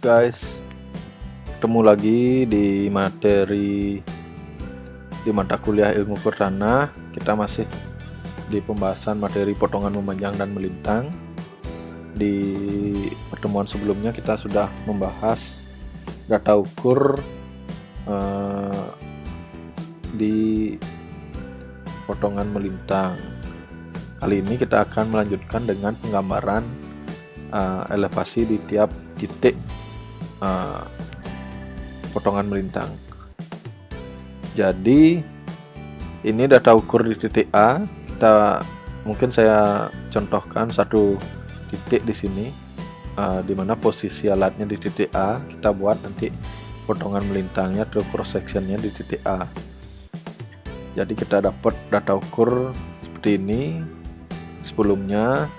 guys, ketemu lagi di mata kuliah ilmu tanah. Kita masih di pembahasan materi potongan memanjang dan melintang. Di pertemuan sebelumnya kita sudah membahas data ukur di potongan melintang. Kali ini kita akan melanjutkan dengan penggambaran elevasi di tiap titik potongan melintang. Jadi ini data ukur di titik A. Mungkin saya contohkan satu titik di sini, di mana posisi alatnya di titik A. Kita buat nanti potongan melintangnya atau cross sectionnya di titik A. Jadi kita dapat data ukur seperti ini sebelumnya.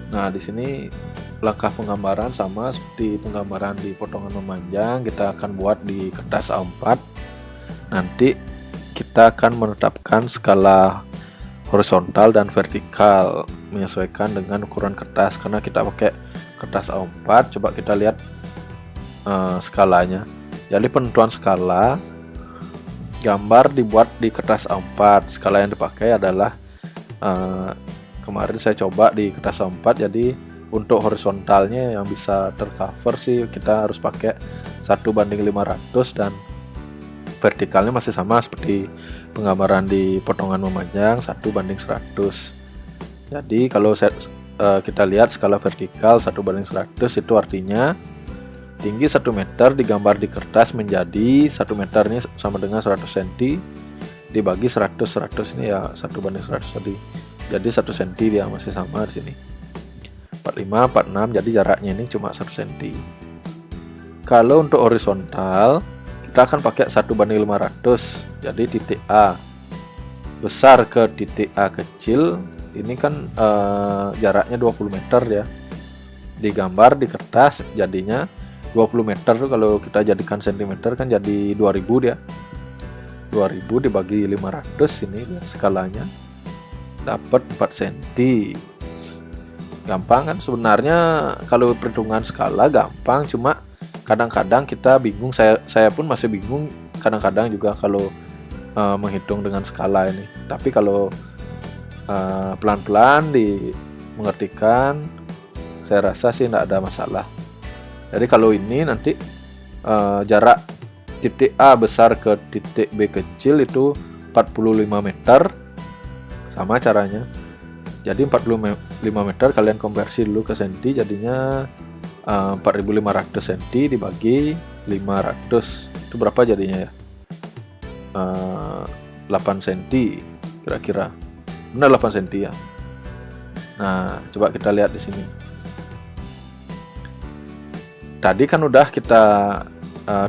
Nah, di sini langkah penggambaran sama seperti penggambaran di potongan memanjang. Kita akan buat di kertas A4. Nanti kita akan menetapkan skala horizontal dan vertikal menyesuaikan dengan ukuran kertas, karena kita pakai kertas A4. Coba kita lihat skalanya. Jadi penentuan skala, gambar dibuat di kertas A4. Skala yang dipakai adalah kemarin saya coba di kertas A4. Jadi untuk horizontalnya yang bisa tercover sih kita harus pakai 1:500, dan vertikalnya masih sama seperti penggambaran di potongan memanjang 1:100. Jadi kalau kita lihat skala vertikal 1:100, itu artinya tinggi 1 meter digambar di kertas menjadi 1 meternya sama dengan 100 cm dibagi 100 ini ya 1:100 tadi. Jadi 1 cm dia masih sama di sini. 45, 46, jadi jaraknya ini cuma 1 cm. Kalau untuk horizontal kita akan pakai 1:500. Jadi titik A besar ke titik A kecil ini kan jaraknya 20 meter ya. Digambar di kertas jadinya 20 meter tuh, kalau kita jadikan cm kan jadi 2000 dia. 2000 dibagi 500, ini dia skalanya. Dapat 4 cm. Gampang kan sebenarnya, kalau perhitungan skala gampang, cuma kadang-kadang kita bingung. Saya pun masih bingung kadang-kadang juga kalau menghitung dengan skala ini. Tapi kalau pelan-pelan dimengertikan, saya rasa sih tidak ada masalah. Jadi kalau ini nanti jarak titik A besar ke titik B kecil itu 45 meter. Sama caranya. Jadi 45 meter kalian konversi dulu ke senti, jadinya 4500 cm dibagi 500. Itu berapa jadinya ya? 8 cm kira-kira. Benar 8 cm ya. Nah, coba kita lihat di sini. Tadi kan udah kita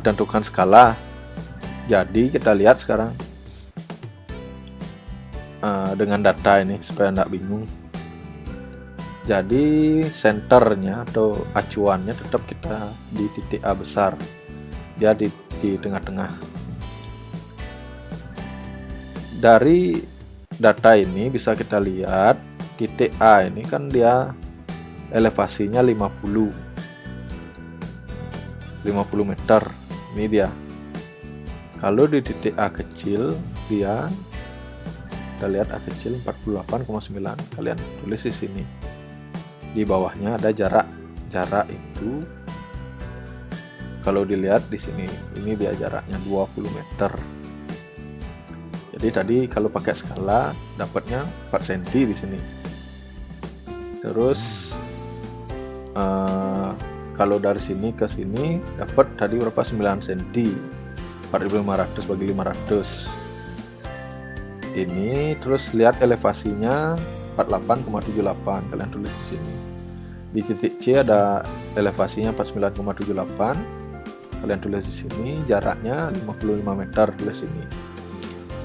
tentukan skala. Jadi kita lihat sekarang dengan data ini supaya tidak bingung. Jadi senternya atau acuannya tetap kita di titik A besar, dia di tengah-tengah. Dari data ini bisa kita lihat titik A ini kan dia elevasinya 50 meter. Ini dia. Kalau di titik A kecil dia, kita lihat A kecil 48,9. Kalian tulis di sini. Di bawahnya ada jarak itu. Kalau dilihat di sini, ini dia jaraknya 20 meter. Jadi tadi kalau pakai skala dapatnya 4 cm di sini. Terus kalau dari sini ke sini dapat tadi berapa? 9 cm. 4500 bagi 500. Ini terus lihat elevasinya 48,78. Kalian tulis di sini. Di titik C ada elevasinya 49,78. Kalian tulis di sini. Jaraknya 55 meter, tulis sini.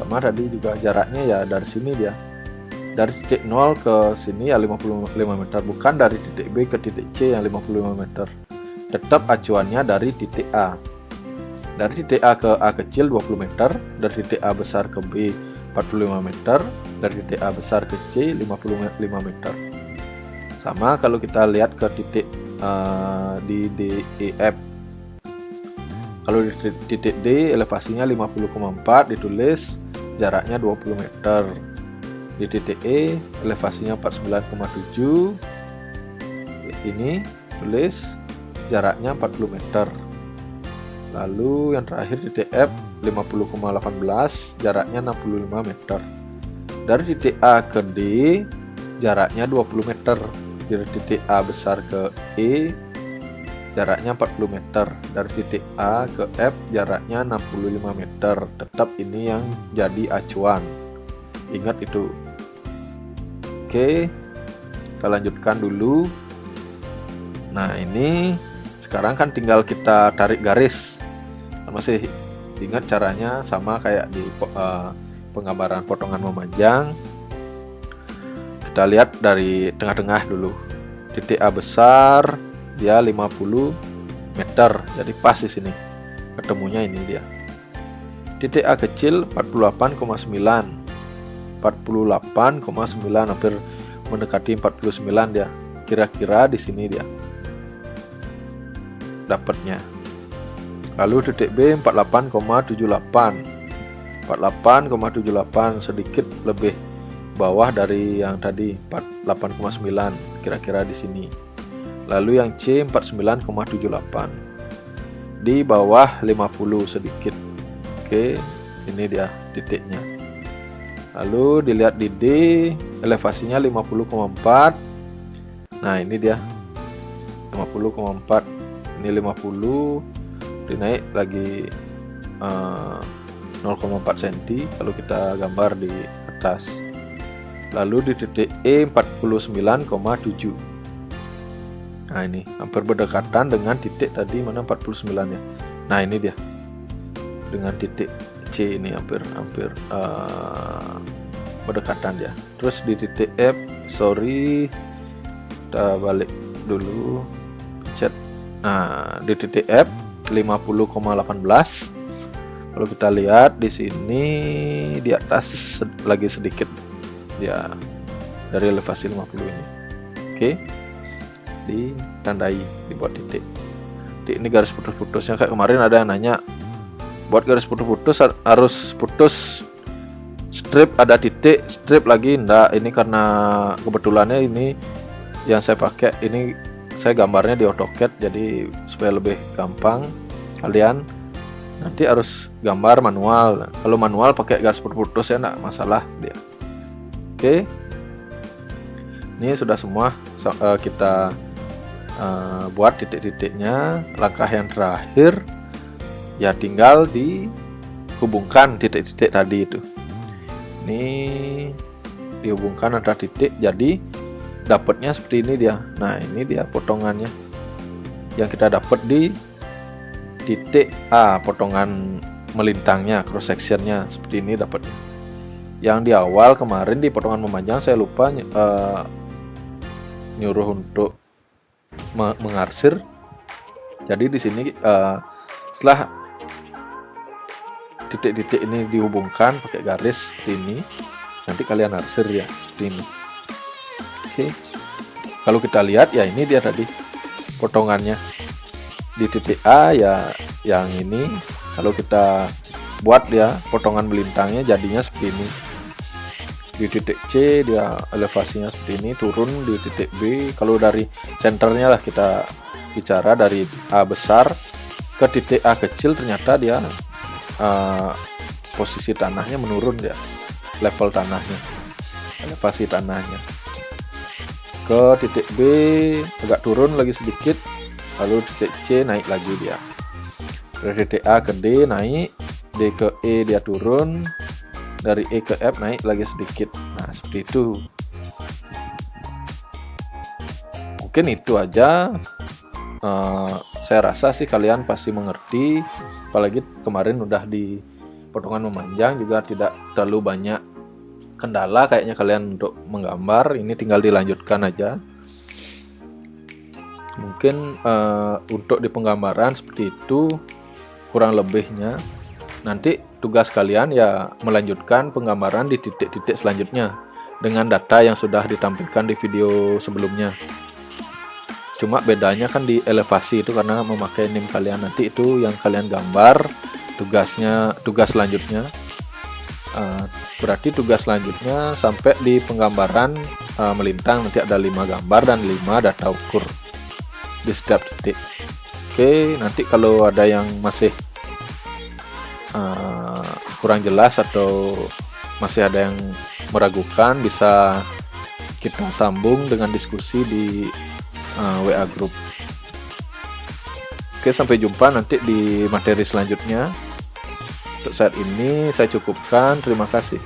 Sama tadi juga jaraknya ya dari sini dia. Dari titik 0 ke sini ya 55 meter, bukan dari titik B ke titik C yang 55 meter. Tetap acuannya dari titik A. Dari titik A ke A kecil 20 meter, dari titik A besar ke B 45 meter, dari titik A besar ke C 55 meter. Sama kalau kita lihat ke titik di DEF. Kalau di titik D elevasinya 50,4, ditulis jaraknya 20 meter. Di titik E elevasinya 49,7, ini tulis jaraknya 40 meter. Lalu yang terakhir titik F 50,18, jaraknya 65 meter. Dari titik A ke D jaraknya 20 meter. Dari titik A besar ke E jaraknya 40 meter. Dari titik A ke F jaraknya 65 meter. Tetap ini yang jadi acuan. Ingat itu. Oke, kita lanjutkan dulu. Nah, ini sekarang kan tinggal kita tarik garis. Masih ingat caranya sama kayak di penggambaran potongan memanjang. Kita lihat dari tengah-tengah dulu. Titik A besar dia 50 meter, jadi pas di sini ketemunya ini dia. Titik A kecil 48,9, 48,9, hampir mendekati 49 dia. Kira-kira di sini dia dapatnya. Lalu titik B 48,78, 48,78, sedikit lebih bawah dari yang tadi 48,9, kira-kira di sini. Lalu yang C 49,78, di bawah 50 sedikit. Oke, ini dia titiknya. Lalu dilihat di D, elevasinya 50,4. Nah, ini dia 50,4. Ini 50, dinaik lagi 0,4 cm kalau kita gambar di atas. Lalu di titik E 49,7. Nah, ini hampir berdekatan dengan titik tadi mana 49 ya. Nah, ini dia dengan titik C ini hampir berdekatan dia. Terus di titik F, kita balik dulu, pencet. Nah, di titik F 50,18. Kalau kita lihat di sini di atas lagi sedikit ya dari elevasi 50 ini. Oke, ditandai, dibuat titik. Ini garis putus-putusnya kayak kemarin ada yang nanya, buat garis putus-putus harus putus strip, ada titik strip lagi enggak? Ini karena kebetulannya ini yang saya pakai, ini saya gambarnya di AutoCAD, jadi supaya lebih gampang kalian nanti harus gambar manual. Kalau manual pakai garis putus-putus ya enggak masalah dia. Oke, ini sudah semua kita buat titik-titiknya. Langkah yang terakhir ya tinggal dihubungkan titik-titik tadi itu. Ini dihubungkan antara titik, jadi dapatnya seperti ini dia. Nah, ini dia potongannya yang kita dapat di titik A, potongan melintangnya, cross sectionnya seperti ini dapatnya. Yang di awal kemarin di potongan memanjang saya lupa nyuruh untuk mengarsir. Jadi di sini setelah titik-titik ini dihubungkan pakai garis seperti ini, nanti kalian arsir ya seperti ini. Oke, kalau kita lihat ya ini dia tadi potongannya di titik A ya yang ini. Kalau kita buat ya potongan melintangnya jadinya seperti ini. Di titik C dia elevasinya seperti ini, turun di titik B. Kalau dari senternya lah kita bicara, dari A besar ke titik A kecil, ternyata dia posisi tanahnya menurun ya, level tanahnya, elevasi tanahnya. Ke titik B agak turun lagi sedikit, lalu titik C naik lagi dia. Dari titik A ke D naik, D ke E dia turun, dari E ke F naik lagi sedikit. Nah, seperti itu. Mungkin itu aja. Saya rasa sih kalian pasti mengerti. Apalagi kemarin udah di potongan memanjang juga tidak terlalu banyak kendala kayaknya kalian untuk menggambar. Ini tinggal dilanjutkan aja. Mungkin untuk di penggambaran seperti itu kurang lebihnya. Nanti tugas kalian ya melanjutkan penggambaran di titik-titik selanjutnya dengan data yang sudah ditampilkan di video sebelumnya. Cuma bedanya kan di elevasi itu karena memakai NIM kalian, nanti itu yang kalian gambar tugas selanjutnya. Berarti tugas selanjutnya sampai di penggambaran melintang, nanti ada 5 gambar dan 5 data ukur di setiap titik. Oke, nanti kalau ada yang masih kurang jelas atau masih ada yang meragukan, bisa kita sambung dengan diskusi di WA group. Oke, sampai jumpa nanti di materi selanjutnya. Untuk saat ini saya cukupkan, terima kasih.